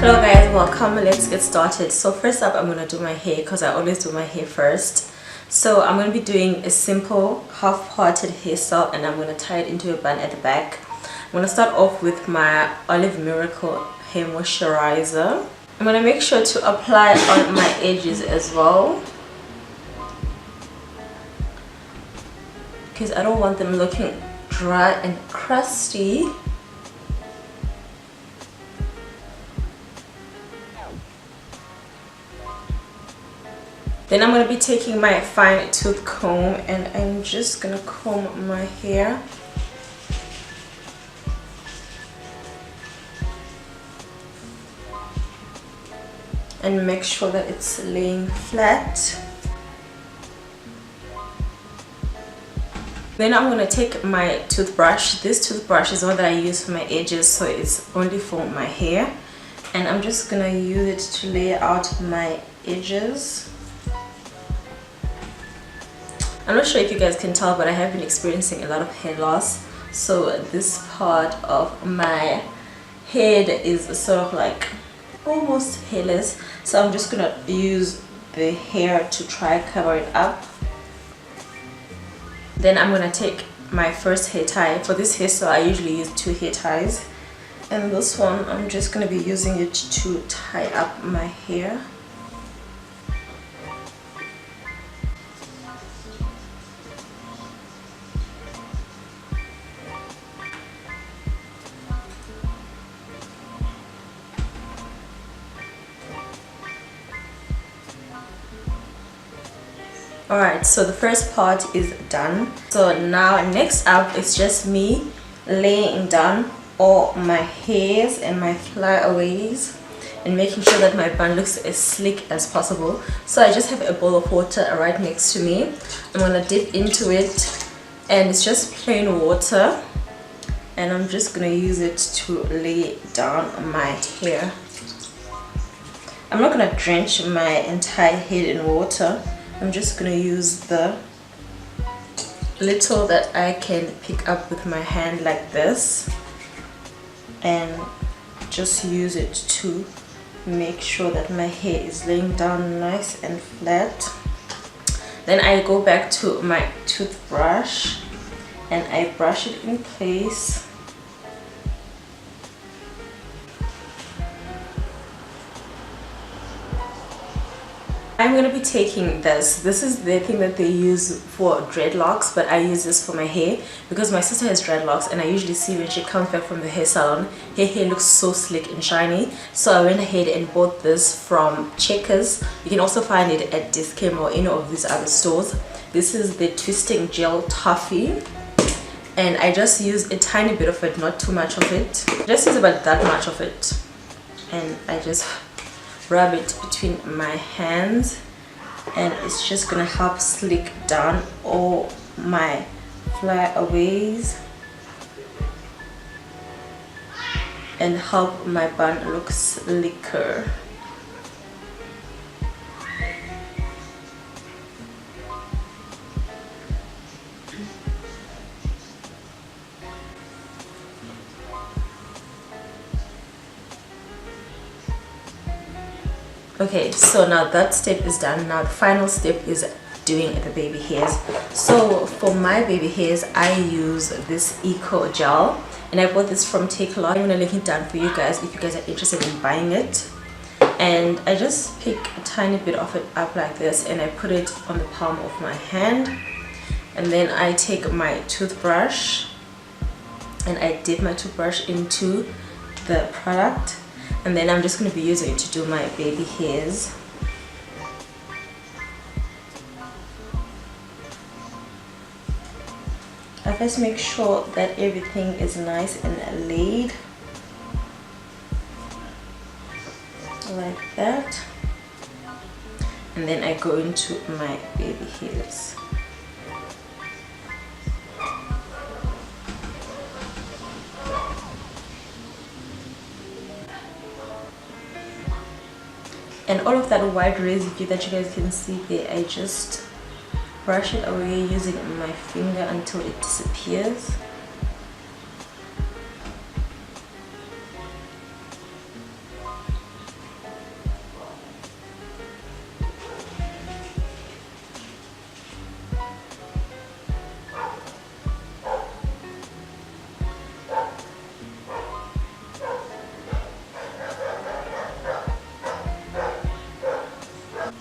Hello guys, welcome. Let's get started. So first up, I'm going to do my hair because I always do my hair first. So I'm going to be doing a simple half-parted hairstyle and I'm going to tie it into a bun at the back. I'm going to start off with my Olive Miracle hair moisturizer. I'm going to make sure to apply on my edges as well, because I don't want them looking dry and crusty. Then I'm going to be taking my fine tooth comb and I'm just going to comb my hair. And make sure that it's laying flat. Then I'm going to take my toothbrush. This toothbrush is one that I use for my edges, so it's only for my hair. And I'm just going to use it to lay out my edges. I'm not sure if you guys can tell, but I have been experiencing a lot of hair loss. So this part of my head is sort of like almost hairless. So I'm just gonna use the hair to try cover it up. Then I'm gonna take my first hair tie. For this hairstyle, I usually use 2 hair ties. And this one, I'm just gonna be using it to tie up my hair. Alright, so the first part is done. So now next up is just me laying down all my hairs and my flyaways and making sure that my bun looks as slick as possible. So I just have a bowl of water right next to me. I'm gonna dip into it and it's just plain water, and I'm just gonna use it to lay down my hair. I'm not gonna drench my entire head in water. I'm just going to use the little that I can pick up with my hand like this and just use it to make sure that my hair is laying down nice and flat. Then I go back to my toothbrush and I brush it in place. I'm going to be taking this. This is the thing that they use for dreadlocks, but I use this for my hair because my sister has dreadlocks and I usually see when she comes back from the hair salon, her hair looks so slick and shiny. So I went ahead and bought this from Checkers. You can also find it at Discam or any of these other stores. This is the Twisting Gel Toffee and I just use a tiny bit of it, not too much of it. Just use about that much of it, and I just rub it between my hands and it's just gonna help slick down all my flyaways and help my bun look slicker. Okay, so now that step is done. Now the final step is doing the baby hairs. So for my baby hairs, I use this Eco Gel and I bought this from Takealot. I'm gonna link it down for you guys if you guys are interested in buying it. And I just pick a tiny bit of it up like this and I put it on the palm of my hand. And then I take my toothbrush and I dip my toothbrush into the product. And then I'm just going to be using it to do my baby hairs. I first make sure that everything is nice and laid like that, and then I go into my baby hairs. And all of that white residue that you guys can see there, I just brush it away using my finger until it disappears.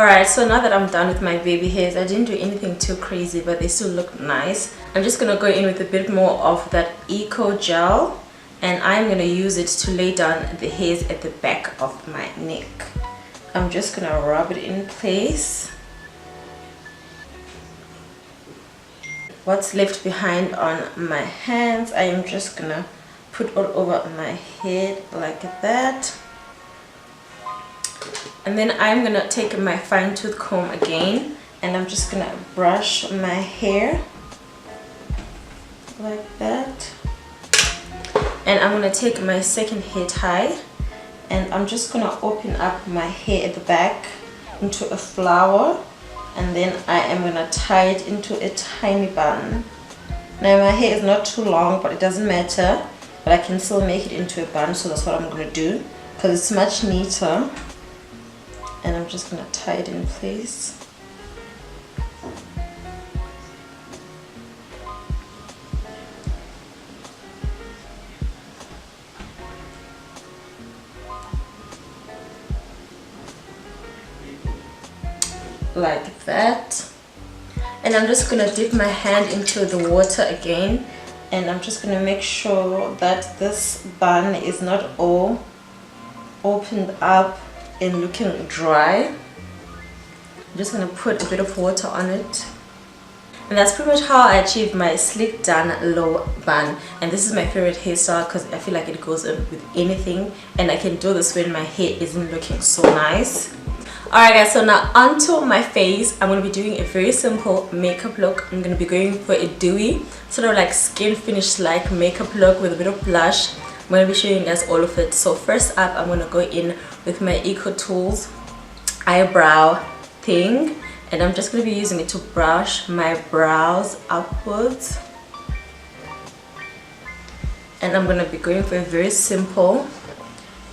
Alright, so now that I'm done with my baby hairs, I didn't do anything too crazy, but they still look nice. I'm just going to go in with a bit more of that Eco Gel, and I'm going to use it to lay down the hairs at the back of my neck. I'm just going to rub it in place. What's left behind on my hands, I am just going to put all over my head like that. And then I'm going to take my fine tooth comb again, and I'm just going to brush my hair like that. And I'm going to take my second hair tie, and I'm just going to open up my hair at the back into a flower, and then I am going to tie it into a tiny bun. Now my hair is not too long, but it doesn't matter, but I can still make it into a bun, so that's what I'm going to do because it's much neater. And I'm just going to tie it in place. Like that. And I'm just going to dip my hand into the water again, and I'm just going to make sure that this bun is not all opened up and looking dry. I'm just going to put a bit of water on it. And that's pretty much how I achieved my slick done low bun. And this is my favorite hairstyle because I feel like it goes in with anything, and I can do this when my hair isn't looking so nice. Alright guys, so now onto my face. I'm going to be doing a very simple makeup look. I'm going to be going for a dewy, sort of like skin finish like makeup look with a bit of blush. I'm going to be showing you guys all of it. So first up, I'm going to go in with my Ecotools eyebrow thing, and I'm just going to be using it to brush my brows upwards. And I'm going to be going for a very simple,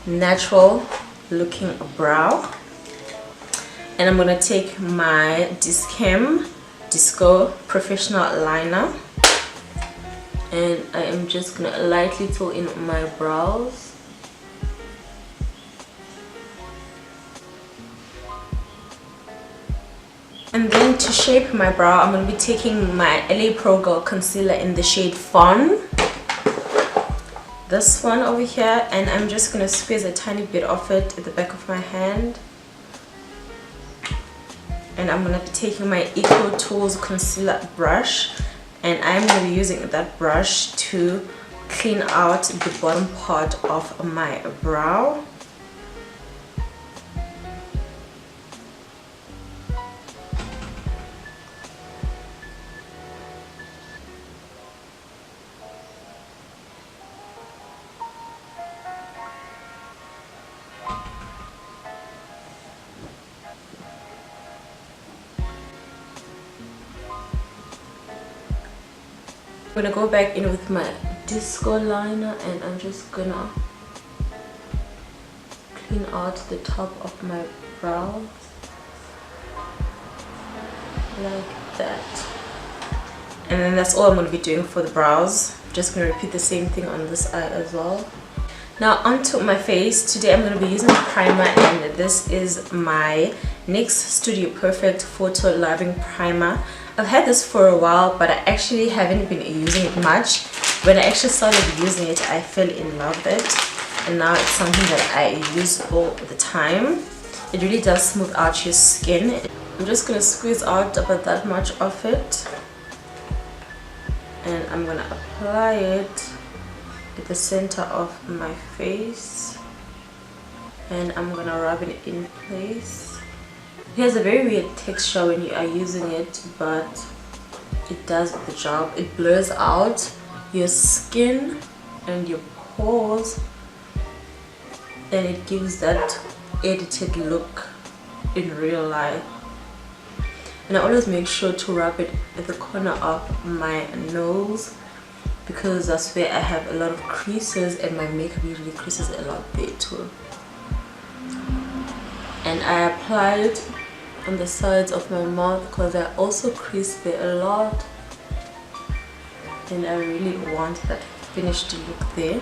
natural looking brow. And I'm going to take my Disco Professional Liner, and I am just going to lightly fill in my brows. And then to shape my brow, I'm going to be taking my LA Pro Girl concealer in the shade Fawn, this one over here, and I'm just going to squeeze a tiny bit of it at the back of my hand. And I'm going to be taking my Ecotools concealer brush, and I'm going to be using that brush to clean out the bottom part of my brow. I'm gonna go back in with my disco liner, and I'm just gonna clean out the top of my brows like that. And then that's all I'm gonna be doing for the brows. Just gonna repeat the same thing on this eye as well. Now onto my face. Today I'm gonna be using a primer, and this is my NYX Studio Perfect Photo Loving Primer. I've had this for a while, but I actually haven't been using it much. When I actually started using it, I fell in love with it, and now it's something that I use all the time. It really does smooth out your skin. I'm just going to squeeze out about that much of it, and I'm going to apply it at the center of my face, and I'm going to rub it in place. It has a very weird texture when you are using it, but it does the job. It blurs out your skin and your pores, and it gives that edited look in real life. And I always make sure to rub it at the corner of my nose, because that's where I have a lot of creases, and my makeup usually creases a lot there too. And I apply it on the sides of my mouth because I also crease there a lot, and I really want that finished look there.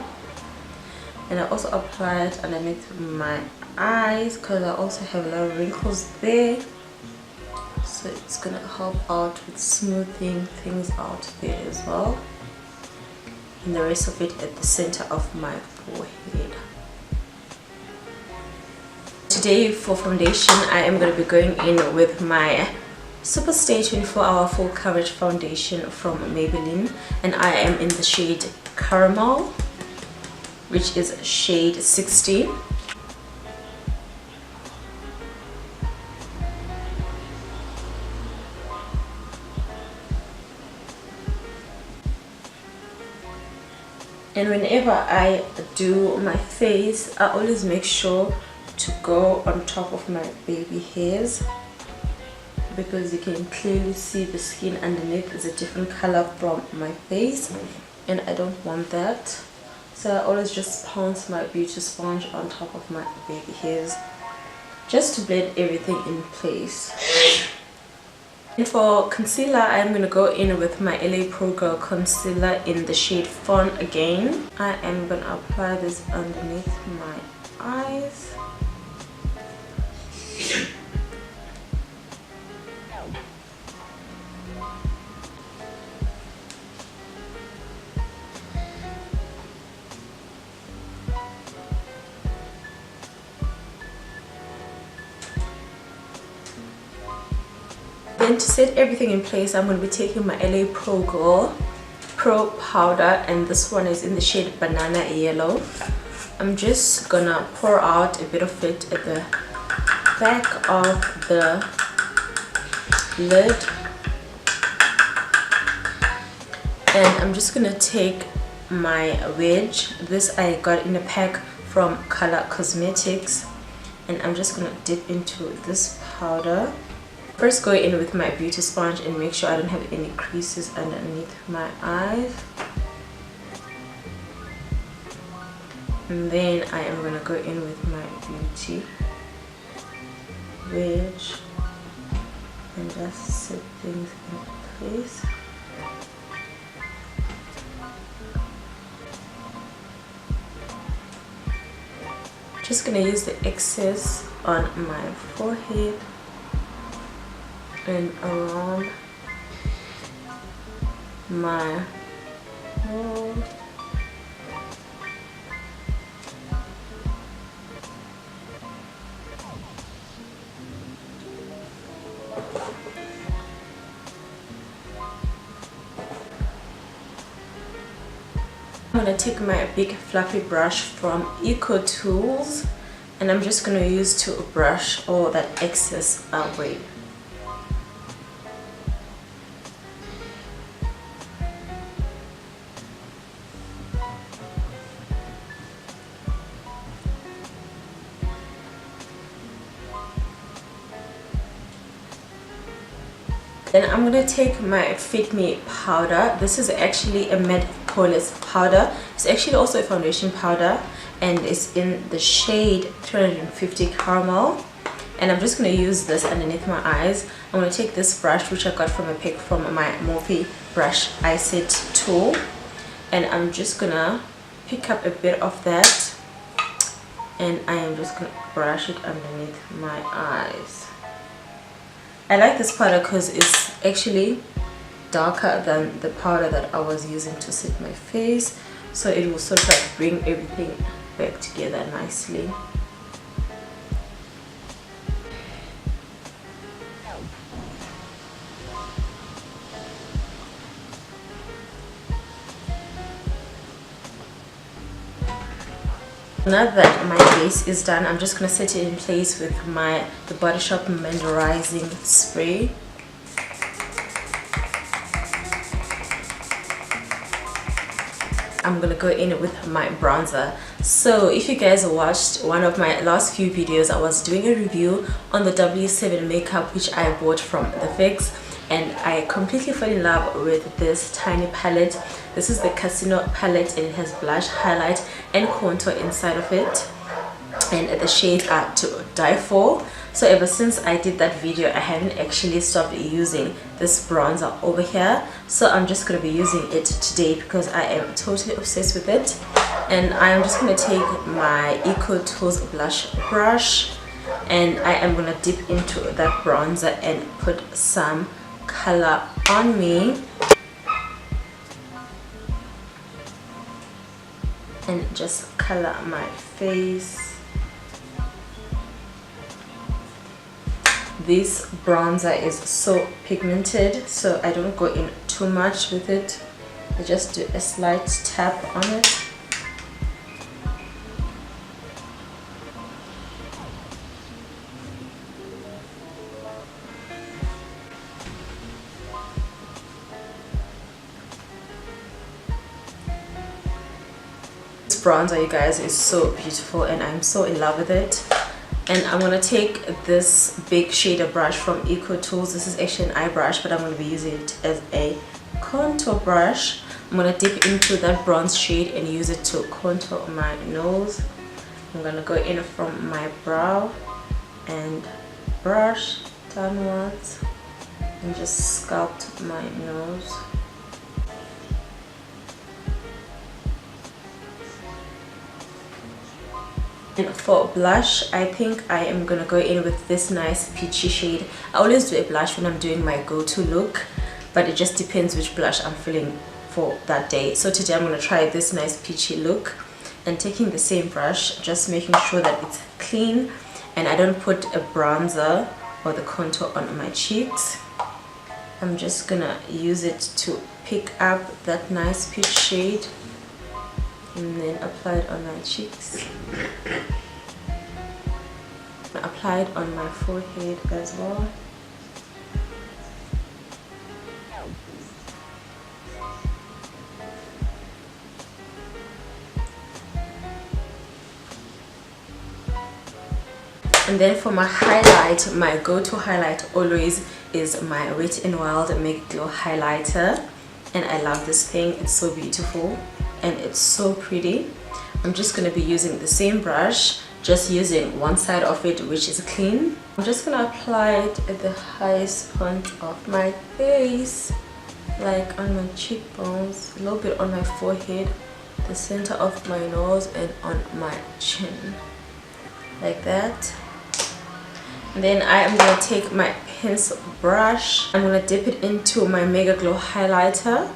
And I also apply it underneath my eyes because I also have a lot of wrinkles there. so it's gonna help out with smoothing things out there as well, and the rest of it at the center of my forehead. Today for foundation, I am going to be going in with my Superstay 24-Hour Full Coverage Foundation from Maybelline, and I am in the shade Caramel, which is shade 16. And whenever I do my face, I always make sure to go on top of my baby hairs, because you can clearly see the skin underneath is a different color from my face, and I don't want that. So I always just pounce my beauty sponge on top of my baby hairs just to blend everything in place. And for concealer, I'm going to go in with my LA Pro Girl concealer in the shade Fawn again. I am going to apply this underneath my eyes. Then to set everything in place, I'm going to be taking my LA Pro Girl Pro Powder, and this one is in the shade Banana Yellow. I'm just gonna pour out a bit of it at the back of the lid, and I'm just gonna take my wedge. This I got in a pack from Color Cosmetics, and I'm just gonna dip into this powder. First, go in with my beauty sponge and make sure I don't have any creases underneath my eyes. And then I am going to go in with my beauty wedge and just set things in place. Just going to use the excess on my forehead and around my nose. I'm going to take my big fluffy brush from Ecotools, and I'm just going to use to brush all that excess away. Then I'm going to take my Fit Me powder. This is actually a matte pore-less powder. It's actually also a foundation powder, and it's in the shade 350 Caramel. And I'm just going to use this underneath my eyes. I'm going to take this brush, which I got from a pick from my Morphe brush eye set tool, and I'm just going to pick up a bit of that, and I am just going to brush it underneath my eyes. I like this powder because it's actually darker than the powder that I was using to set my face, so it will sort of like bring everything back together nicely. Now that my base is done, I'm just going to set it in place with the Body Shop Mandarin spray. I'm going to go in with my bronzer. So if you guys watched one of my last few videos, I was doing a review on the W7 makeup which I bought from The Fix, and I completely fell in love with this tiny palette. This is the Casino palette, and it has blush, highlight and contour inside of it, and the shades are to die for. So ever since I did that video, I haven't actually stopped using this bronzer over here, so I'm just going to be using it today because I am totally obsessed with it. And I'm just going to take my Ecotools blush brush, and I am gonna dip into that bronzer and put some color on me and just color my face. This bronzer is so pigmented, so I don't go in too much with it. I just do a slight tap on it. This bronzer, you guys, is so beautiful and I'm so in love with it. And I'm going to take this big shader brush from Ecotools. This is actually an eye brush, but I'm going to be using it as a contour brush. I'm going to dip into that bronze shade and use it to contour my nose. I'm going to go in from my brow and brush downwards and just sculpt my nose. And for blush, I think I am gonna go in with this nice peachy shade. I always do a blush when I'm doing my go-to look, but it just depends which blush I'm feeling for that day. So today I'm gonna try this nice peachy look, and taking the same brush, just making sure that it's clean and I don't put a bronzer or the contour on my cheeks. I'm just gonna use it to pick up that nice peach shade and then apply it on my cheeks. Apply it on my forehead as well. And then for my highlight, my go-to highlight always is my Wet n Wild Megaglow highlighter, and I love this thing. It's so beautiful and it's so pretty. I'm just going to be using the same brush, just using one side of it, which is clean. I'm just going to apply it at the highest point of my face, like on my cheekbones, a little bit on my forehead, the center of my nose, and on my chin, like that. And then I am going to take my pencil brush. I'm going to dip it into my Megaglow highlighter.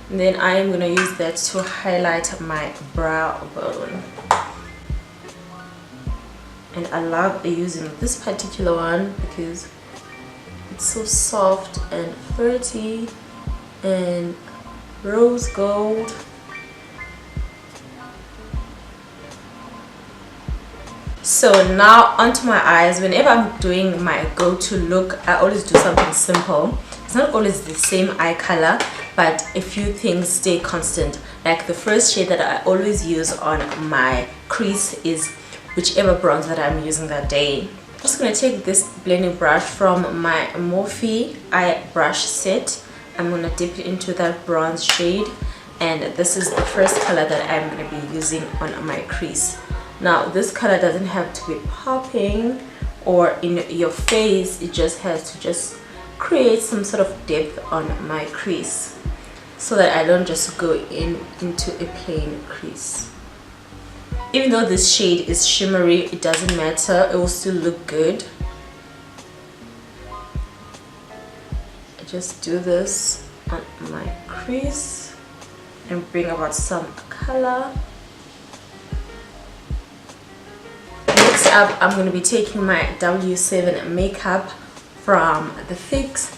And then I am going to use that to highlight my brow bone. And I love using this particular one because it's so soft and fruity and rose gold. So now onto my eyes. Whenever I'm doing my go-to look, I always do something simple. It's not always the same eye color, but a few things stay constant. Like the first shade that I always use on my crease is whichever bronze that I'm using that day. I'm just going to take this blending brush from my Morphe eye brush set. I'm going to dip it into that bronze shade, and this is the first color that I'm going to be using on my crease. Now this color doesn't have to be popping or in your face, it just has to just create some sort of depth on my crease so that I don't just go into a plain crease. Even though this shade is shimmery, it doesn't matter, it will still look good. I just do this on my crease and bring about some color. Next up, I'm going to be taking my W7 makeup from the Fix,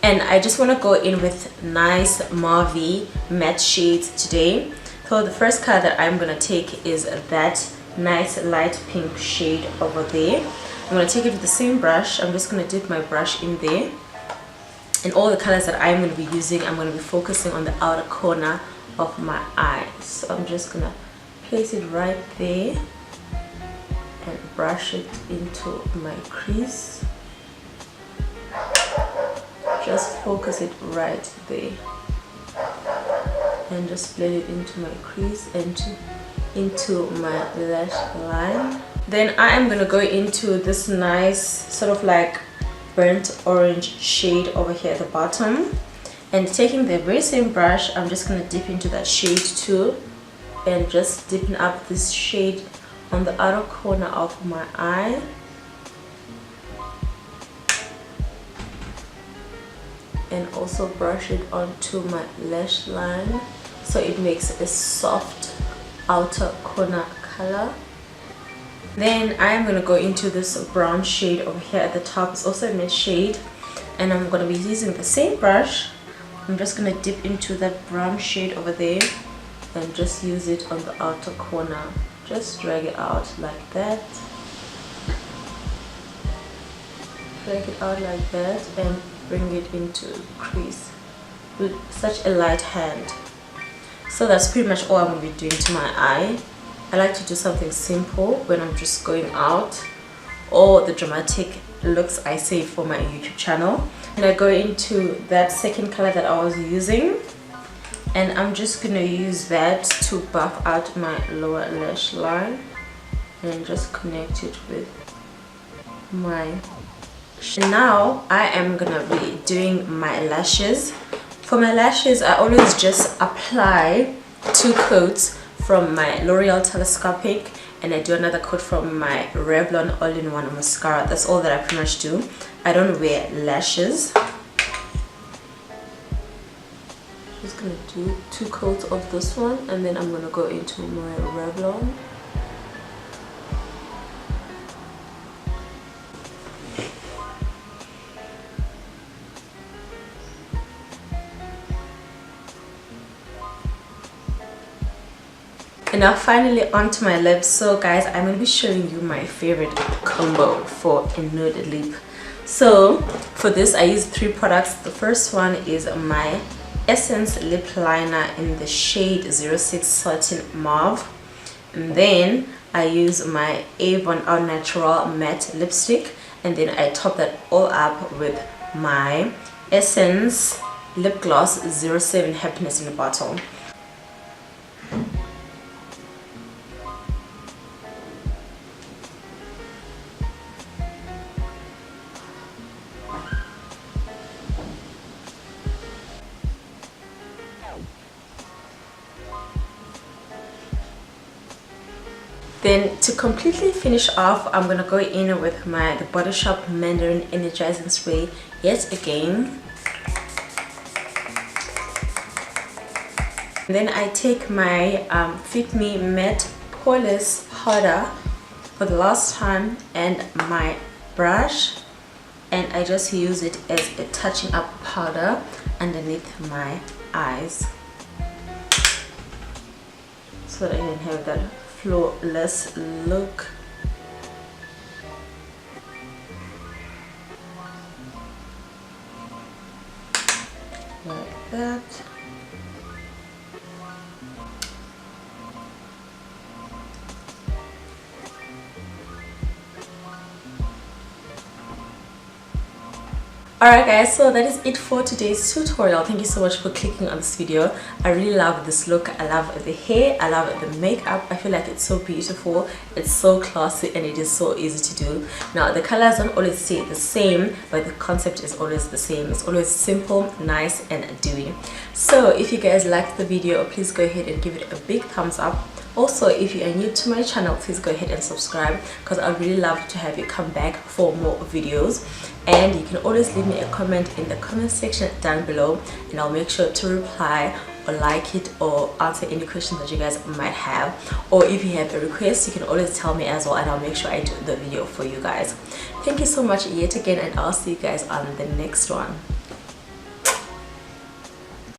and I just want to go in with nice mauve matte shades today. So the first color that I'm going to take is that nice light pink shade over there. I'm going to take it with the same brush. I'm just going to dip my brush in there, and all the colors that I'm going to be using, I'm going to be focusing on the outer corner of my eye. So I'm just going to place it right there and brush it into my crease. Just focus it right there and just blend it into my crease and into my lash line. Then I am going to go into this nice sort of like burnt orange shade over here at the bottom, and taking the very same brush, I'm just going to dip into that shade too, and just dipping up this shade on the outer corner of my eye. and also brush it onto my lash line so it makes a soft outer corner color. Then I am going to go into this brown shade over here at the top. It's also a matte shade, and I'm going to be using the same brush. I'm just going to dip into that brown shade over there and just use it on the outer corner. Just drag it out like that. Drag it out like that and bring it into crease with such a light hand. So that's pretty much all I'm going to be doing to my eye. I like to do something simple when I'm just going out, or the dramatic looks I save for my YouTube channel. And I go into that second color that I was using, and I'm just going to use that to buff out my lower lash line and just connect it with my... Now I am going to be doing my lashes. For my lashes, I always just apply 2 coats from my L'Oreal Telescopic, and I do another coat from my Revlon ALL-IN-ONE mascara. That's all that I pretty much do. I don't wear lashes. Just gonna do 2 coats of this one, and then I'm gonna go into my Revlon. And now finally onto my lips. So guys, I'm going to be showing you my favorite combo for a nude lip. So for this I use 3 products. The first one is my Essence lip liner in the shade 06 Satin Mauve, and then I use my Avon Au Naturale matte lipstick, and then I top that all up with my Essence lip gloss 07 Happiness in a Bottle. Then to completely finish off, I'm gonna go in with the Body Shop Mandarin Energizing Spray yet again. And then I take my Fit Me Matte Pore-less powder for the last time and my brush, and I just use it as a touching up powder underneath my eyes so that I can have that flawless look. Like that. Alright guys, so that is it for today's tutorial. Thank you so much for clicking on this video. I really love this look. I love the hair, I love the makeup. I feel like it's so beautiful, it's so classy, and it is so easy to do. Now the colors don't always stay the same, but the concept is always the same. It's always simple, nice, and dewy. So if you guys liked the video, please go ahead and give it a big thumbs up. Also, if you are new to my channel, please go ahead and subscribe, because I really love to have you come back for more videos. And you can always leave me a comment in the comment section down below, and I'll make sure to reply or like it or answer any questions that you guys might have. Or if you have a request, you can always tell me as well, and I'll make sure I do the video for you guys. Thank you so much yet again, and I'll see you guys on the next one.